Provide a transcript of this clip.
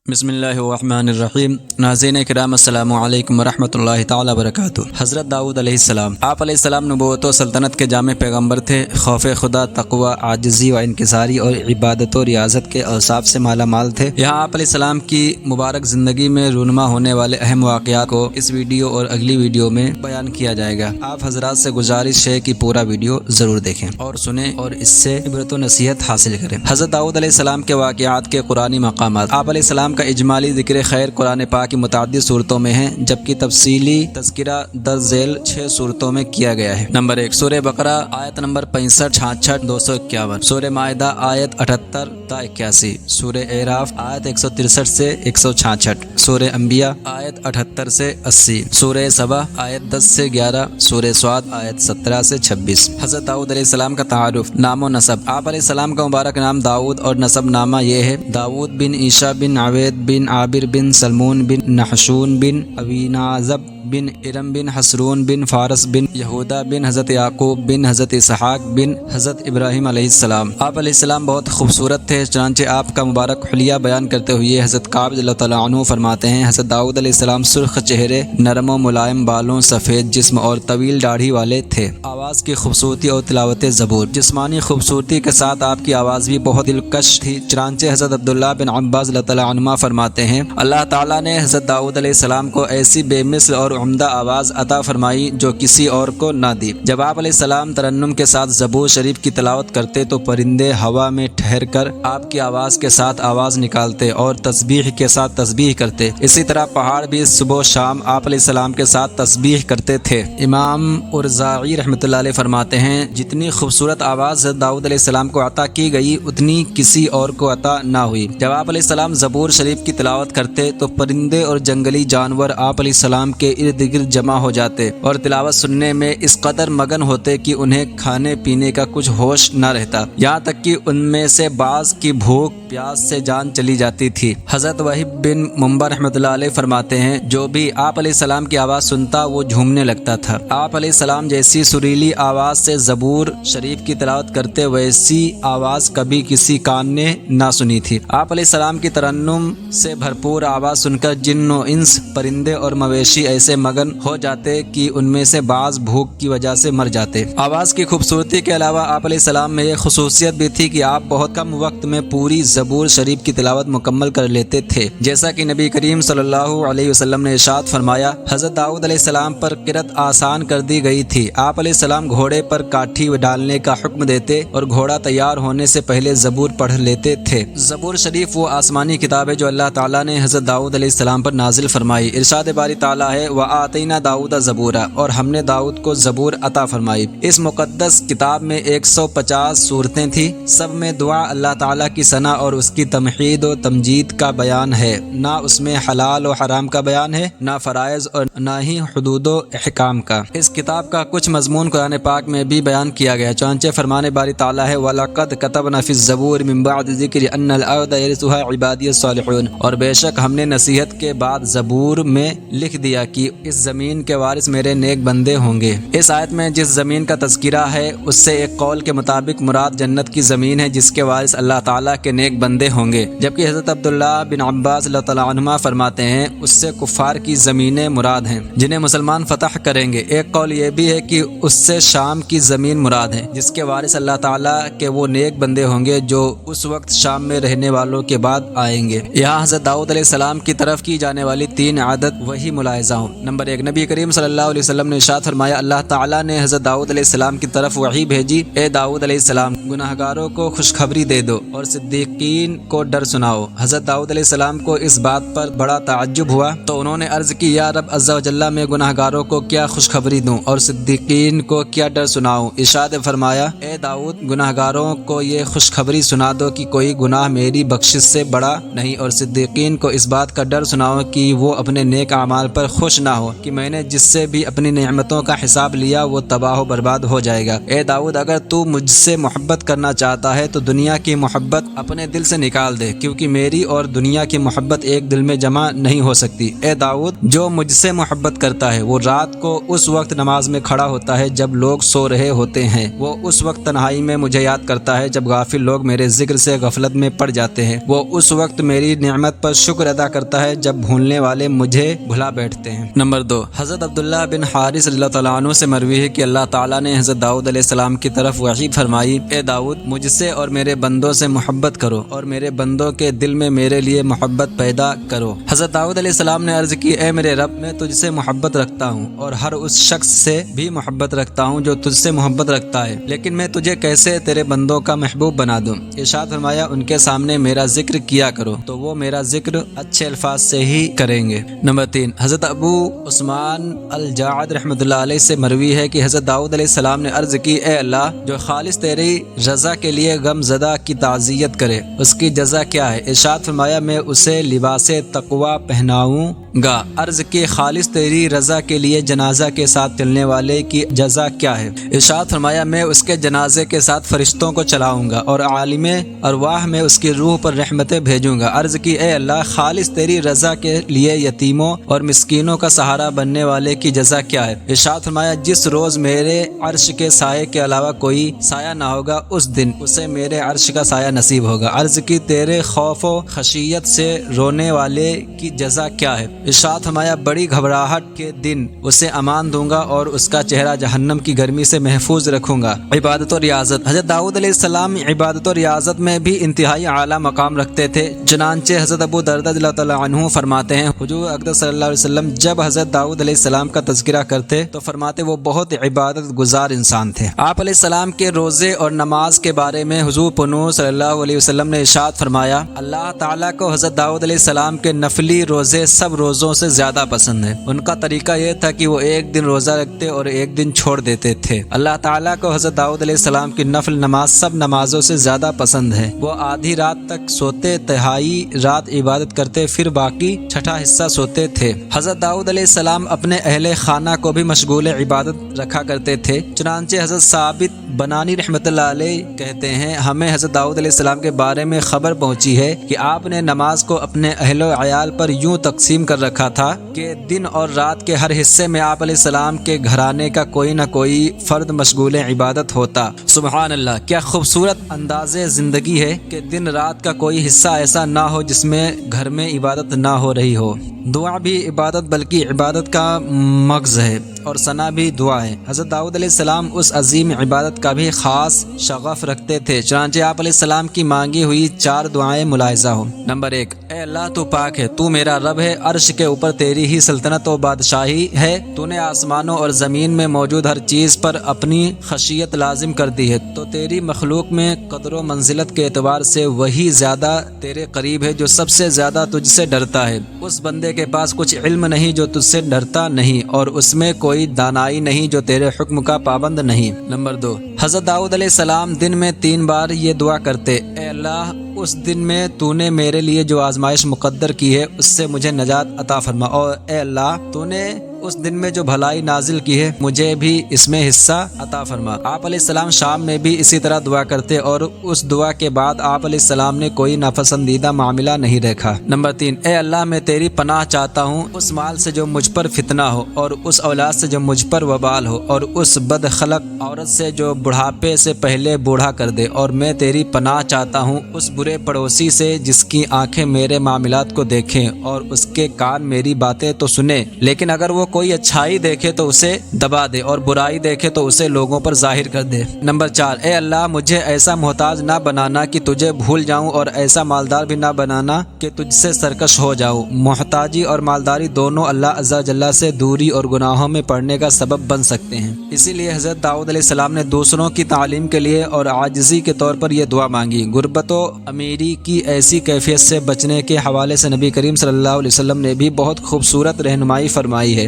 بسم اللہ الرحمن الرحیم۔ ناظرین کرام السلام علیکم ورحمۃ اللہ تعالی وبرکاتہ۔ حضرت داؤد علیہ السلام، آپ علیہ السلام نبوت و سلطنت کے جامع پیغمبر تھے۔ خوف خدا، تقوی، عاجزی و انکساری اور عبادت و ریاضت کے اوصاف سے مالا مال تھے۔ یہاں آپ علیہ السلام کی مبارک زندگی میں رونما ہونے والے اہم واقعات کو اس ویڈیو اور اگلی ویڈیو میں بیان کیا جائے گا۔ آپ حضرات سے گزارش ہے کہ پورا ویڈیو ضرور دیکھیں اور سنیں اور اس سے عبرت و نصیحت حاصل کریں۔ حضرت داؤد علیہ السلام کے واقعات کے قرآنی مقامات۔ آپ علیہ السلام کا اجمالی ذکر خیر قرآن پاک کی متعدد صورتوں میں ہے، جبکہ تفصیلی تذکرہ در ذیل 6 صورتوں میں کیا گیا ہے۔ نمبر 1، سورہ بقرہ آیت نمبر 65، 66، 251، سورہ مائدہ آیت 78 تا 81، سورہ اعراف آیت 163 سے 166، سورہ انبیاء آیت 78 سے 80، سورہ سبا آیت 10 سے 11، سورہ صاد آیت 17 سے 26۔ حضرت داؤد علیہ السلام کا تعارف، نام و نسب۔ آپ علیہ السلام کا مبارک نام داؤد اور نسب نامہ یہ ہے: داؤد بن عیسیٰ بن عبید بن عابر بن سلمون بن نحشون بن اوینازب بن ارم بن حسرون بن فارس بن یہودا بن حضرت یعقوب بن حضرت اسحاق بن حضرت ابراہیم علیہ السلام۔ آپ علیہ السلام بہت خوبصورت تھے، چنانچہ آپ کا مبارک حلیہ بیان کرتے ہوئے حضرت کعب رضی اللہ تعالیٰ عنہ فرماتے ہیں: حضرت داؤد علیہ السلام سرخ چہرے، نرم و ملائم بالوں، سفید جسم اور طویل داڑھی والے تھے۔ آواز کی خوبصورتی اور تلاوت زبور۔ جسمانی خوبصورتی کے ساتھ آپ کی آواز بھی بہت دلکش تھی، چنانچہ حضرت عبداللہ بن عباس رضی اللہ تعالیٰ عنہما فرماتے ہیں: اللہ تعالیٰ نے حضرت داؤد علیہ السلام کو ایسی بے مثل اور عمدہ آواز عطا فرمائی جو کسی اور کو نہ دی۔ جب آپ علیہ السلام ترنم کے ساتھ زبور شریف کی تلاوت کرتے تو پرندے ہوا میں ٹھہر کر آپ کی آواز کے ساتھ آواز نکالتے اور تسبیح کے ساتھ تسبیح کرتے۔ اسی طرح پہاڑ بھی صبح و شام آپ علیہ السلام کے ساتھ تسبیح کرتے تھے۔ امام ارزائی رحمۃ اللہ علیہ فرماتے ہیں: جتنی خوبصورت آواز حضرت داؤد علیہ السلام کو عطا کی گئی اتنی کسی اور کو عطا نہ ہوئی۔ جب آپ علیہ السلام زبور شریف کی تلاوت کرتے تو پرندے اور جنگلی جانور آپ علیہ السلام کے ارد گرد جمع ہو جاتے اور تلاوت سننے میں اس قدر مگن ہوتے کہ انہیں کھانے پینے کا کچھ ہوش نہ رہتا، یہاں تک کہ ان میں سے بعض کی بھوک پیاس سے جان چلی جاتی تھی۔ حضرت وہب بن منبر رحمۃ اللہ علیہ فرماتے ہیں: جو بھی آپ علیہ السلام کی آواز سنتا وہ جھومنے لگتا تھا۔ آپ علیہ السلام جیسی سریلی آواز سے زبور شریف کی تلاوت کرتے ویسی آواز کبھی کسی کان نے نہ سنی تھی۔ آپ علیہ السلام کی ترنم سے بھرپور آواز سن کر جن و انس، پرندے اور مویشی ایسے مگن ہو جاتے کہ ان میں سے بعض بھوک کی وجہ سے مر جاتے۔ آواز کی خوبصورتی کے علاوہ آپ علیہ السلام میں یہ خصوصیت بھی تھی کہ آپ بہت کم وقت میں پوری زبور شریف کی تلاوت مکمل کر لیتے تھے، جیسا کہ نبی کریم صلی اللہ علیہ وسلم نے ارشاد فرمایا: حضرت داؤد علیہ السلام پر قرأت آسان کر دی گئی تھی۔ آپ علیہ السلام گھوڑے پر کاٹھی ڈالنے کا حکم دیتے اور گھوڑا تیار ہونے سے پہلے زبور پڑھ لیتے تھے۔ زبور شریف وہ آسمانی کتاب ہے جو اللہ تعالیٰ نے حضرت داؤد علیہ السلام پر نازل فرمائی۔ ارشاد باری تعالیٰ ہے: وَآتَيْنَا داؤد زبورا، اور ہم نے داؤد کو زبور عطا فرمائی۔ اس مقدس کتاب میں 150 صورتیں تھیں، سب میں دعا، اللہ تعالیٰ کی ثنا اور اس کی تمحید و تمجید کا بیان ہے، نہ اس میں حلال و حرام کا بیان ہے، نہ فرائض اور نہ ہی حدود و احکام کا۔ اس کتاب کا کچھ مضمون قرآن پاک میں بھی بیان کیا گیا، چنانچہ فرمان باری تعالیٰ ہے: وَلَقَدْ كَتَبْنَا فِي الزَّبُورِ مِن بَعْدِ الذِّكْرِ أَنَّ الْأَرْضَ يَرِثُهَا عِبَادِيَ الصَّالِحُونَ، اور بے شک ہم نے نصیحت کے بعد زبور میں لکھ دیا کہ اس زمین کے وارث میرے نیک بندے ہوں گے۔ اس آیت میں جس زمین کا تذکرہ ہے اس سے ایک قول کے مطابق مراد جنت کی زمین ہے جس کے وارث اللہ تعالیٰ کے نیک بندے ہوں گے، جبکہ حضرت عبداللہ بن عباس اللہ تعالیٰ عنہما فرماتے ہیں اس سے کفار کی زمینیں مراد ہیں جنہیں مسلمان فتح کریں گے۔ ایک قول یہ بھی ہے کہ اس سے شام کی زمین مراد ہے جس کے وارث اللہ تعالیٰ کے وہ نیک بندے ہوں گے جو اس وقت شام میں رہنے والوں کے بعد آئیں گے۔ یہاں حضرت داؤد علیہ السلام کی طرف کی جانے والی 3 عادت وہی ملاحظہ ہوں۔ نمبر 1، نبی کریم صلی اللہ علیہ وسلم نے ارشاد فرمایا: اللہ تعالیٰ نے حضرت داؤد علیہ السلام کی طرف وحی بھیجی: اے داؤد علیہ السلام، گناہگاروں کو خوشخبری دے دو اور صدیقین کو ڈر سناؤ۔ حضرت داؤد علیہ السلام کو اس بات پر بڑا تعجب ہوا تو انہوں نے عرض کی: یا رب عز و جل، میں گناہگاروں کو کیا خوشخبری دوں اور صدیقین کو کیا ڈر سناؤں؟ ارشاد فرمایا: اے داؤد، گناہگاروں کو یہ خوشخبری سنا دو کہ کوئی گناہ میری بخشش سے بڑا نہیں، اور صدیقین کو اس بات کا ڈر سناؤ کہ وہ اپنے نیک اعمال پر خوش نہ نہ ہو کہ میں نے جس سے بھی اپنی نعمتوں کا حساب لیا وہ تباہ و برباد ہو جائے گا۔ اے داؤد، اگر تو مجھ سے محبت کرنا چاہتا ہے تو دنیا کی محبت اپنے دل سے نکال دے، کیونکہ میری اور دنیا کی محبت ایک دل میں جمع نہیں ہو سکتی۔ اے داؤد، جو مجھ سے محبت کرتا ہے وہ رات کو اس وقت نماز میں کھڑا ہوتا ہے جب لوگ سو رہے ہوتے ہیں، وہ اس وقت تنہائی میں مجھے یاد کرتا ہے جب غافل لوگ میرے ذکر سے غفلت میں پڑ جاتے ہیں، وہ اس وقت میری نعمت پر شکر ادا کرتا ہے جب بھولنے والے مجھے بھلا بیٹھتے ہیں۔ نمبر 2، حضرت عبداللہ بن حارث رضی اللہ تعالیٰ عنہ سے مروی ہے کہ اللہ تعالیٰ نے حضرت داؤد علیہ السلام کی طرف وحی فرمائی، اے داؤد، مجھ سے اور میرے بندوں سے محبت کرو اور میرے بندوں کے دل میں میرے لیے محبت پیدا کرو۔ حضرت داؤد علیہ السلام نے عرض کی، اے میرے رب، میں تجھ سے محبت رکھتا ہوں اور ہر اس شخص سے بھی محبت رکھتا ہوں جو تجھ سے محبت رکھتا ہے، لیکن میں تجھے کیسے تیرے بندوں کا محبوب بنا دوں؟ ارشاد فرمایا، ان کے سامنے میرا ذکر کیا کرو تو وہ میرا ذکر اچھے الفاظ سے ہی کریں گے۔ نمبر 3، حضرت ابو عثمان الجاعد رحمۃ اللہ علیہ سے مروی ہے کہ حضرت داؤد علیہ السلام نے عرض کی، اے اللہ، جو خالص تیری رضا کے لیے غم زدہ کی تعزیت کرے اس کی جزا کیا ہے؟ ارشاد فرمایا، میں اسے لباس تقوی پہناؤں گا۔ عرض کی، خالص تیری رضا کے لیے جنازہ کے ساتھ چلنے والے کی جزا کیا ہے؟ ارشاد فرمایا، میں اس کے جنازے کے ساتھ فرشتوں کو چلاؤں گا اور عالم ارواح میں اس کی روح پر رحمتیں بھیجوں گا۔ عرض کی، اے اللہ، خالص تیری رضا کے لیے یتیموں اور مسکینوں کا سہارا بننے والے کی جزا کیا ہے؟ ارشاد فرمایا، جس روز میرے عرش کے سائے کے علاوہ کوئی سایہ نہ ہوگا اس دن اسے میرے عرش کا سایہ نصیب ہوگا۔ عرض کی، تیرے خوف و خشیت سے رونے والے کی جزا کیا ہے؟ ارشاد فرمایا، بڑی گھبراہٹ کے دن اسے امان دوں گا اور اس کا چہرہ جہنم کی گرمی سے محفوظ رکھوں گا۔ عبادت و ریاضت، حضرت داؤد علیہ السلام عبادت و ریاضت میں بھی انتہائی اعلیٰ مقام رکھتے تھے، چنانچہ حضرت ابو دردہ رضی اللہ تعالیٰ عنہ فرماتے ہیں، حضور اقدس صلی اللہ علیہ وسلم جب حضرت داؤد علیہ السلام کا تذکرہ کرتے تو فرماتے وہ بہت عبادت گزار انسان تھے۔ آپ علیہ السلام کے روزے اور نماز کے بارے میں حضور پنو صلی اللہ علیہ وسلم نے ارشاد فرمایا، اللہ تعالیٰ کو حضرت داؤد علیہ السلام کے نفلی روزے سب روزوں سے زیادہ پسند ہے۔ ان کا طریقہ یہ تھا کہ وہ ایک دن روزہ رکھتے اور ایک دن چھوڑ دیتے تھے۔ اللہ تعالیٰ کو حضرت داؤد علیہ السلام کی نفل نماز سب نمازوں سے زیادہ پسند ہے۔ وہ آدھی رات تک سوتے، تہائی رات عبادت کرتے، پھر باقی چھٹا حصہ سوتے تھے۔ حضرت داؤد علیہ السلام اپنے اہل خانہ کو بھی مشغول عبادت رکھا کرتے تھے، چنانچہ حضرت ثابت بنانی رحمۃ اللہ علیہ کہتے ہیں، ہمیں حضرت داؤد علیہ السلام کے بارے میں خبر پہنچی ہے کہ آپ نے نماز کو اپنے اہل و عیال پر یوں تقسیم کر رکھا تھا کہ دن اور رات کے ہر حصے میں آپ علیہ السلام کے گھرانے کا کوئی نہ کوئی فرد مشغول عبادت ہوتا۔ سبحان اللہ، کیا خوبصورت انداز زندگی ہے کہ دن رات کا کوئی حصہ ایسا نہ ہو جس میں گھر میں عبادت نہ ہو رہی ہو۔ دعا بھی عبادت بلکہ عبادت کا مغز ہے اور ثنا بھی دعا ہے۔ حضرت داؤد علیہ السلام اس عظیم عبادت کا بھی خاص شغف رکھتے تھے، چنانچہ آپ علیہ السلام کی مانگی ہوئی 4 دعائیں ملاحظہ ہوں۔ نمبر 1، اے اللہ، تو پاک ہے، تو میرا رب ہے، عرش کے اوپر تیری ہی سلطنت و بادشاہی ہے، تو نے آسمانوں اور زمین میں موجود ہر چیز پر اپنی خشیت لازم کر دی ہے، تو تیری مخلوق میں قدر و منزلت کے اعتبار سے وہی زیادہ تیرے قریب ہے جو سب سے زیادہ تجھ سے ڈرتا ہے۔ اس بندے کے پاس کچھ علم نہیں جو تجھ سے ڈرتا نہیں، اور اس میں کوئی دانائی نہیں جو تیرے حکم کا پابند نہیں۔ نمبر 2، حضرت داؤد علیہ السلام دن میں 3 بار یہ دعا کرتے، اے اللہ، اس دن میں تو نے میرے لیے جو آزمائش مقدر کی ہے اس سے مجھے نجات عطا فرما، اور اے اللہ، تو نے اس دن میں جو بھلائی نازل کی ہے مجھے بھی اس میں حصہ عطا فرما۔ آپ علیہ السلام شام میں بھی اسی طرح دعا کرتے اور اس دعا کے بعد آپ علیہ السلام نے کوئی ناپسندیدہ معاملہ نہیں دیکھا۔ نمبر 3، اے اللہ، میں تیری پناہ چاہتا ہوں اس مال سے جو مجھ پر فتنہ ہو، اور اس اولاد سے جو مجھ پر وبال ہو، اور اس بد خلق عورت سے جو بڑھاپے سے پہلے بوڑھا کر دے، اور میں تیری پناہ چاہتا ہوں اس برے پڑوسی سے جس کی آنکھیں میرے معاملات کو دیکھیں اور اس کے کان میری باتیں تو سنیں، لیکن اگر وہ کوئی اچھائی دیکھے تو اسے دبا دے اور برائی دیکھے تو اسے لوگوں پر ظاہر کر دے۔ نمبر 4، اے اللہ، مجھے ایسا محتاج نہ بنانا کہ تجھے بھول جاؤں، اور ایسا مالدار بھی نہ بنانا کہ تجھ سے سرکش ہو جاؤں۔ محتاجی اور مالداری دونوں اللہ عز و جل سے دوری اور گناہوں میں پڑنے کا سبب بن سکتے ہیں، اسی لیے حضرت داؤد علیہ السلام نے دوسروں کی تعلیم کے لیے اور عاجزی کے طور پر یہ دعا مانگی۔ غربت و امیری کی ایسی کیفیت سے بچنے کے حوالے سے نبی کریم صلی اللہ علیہ وسلم نے بھی بہت خوبصورت رہنمائی فرمائی ہے۔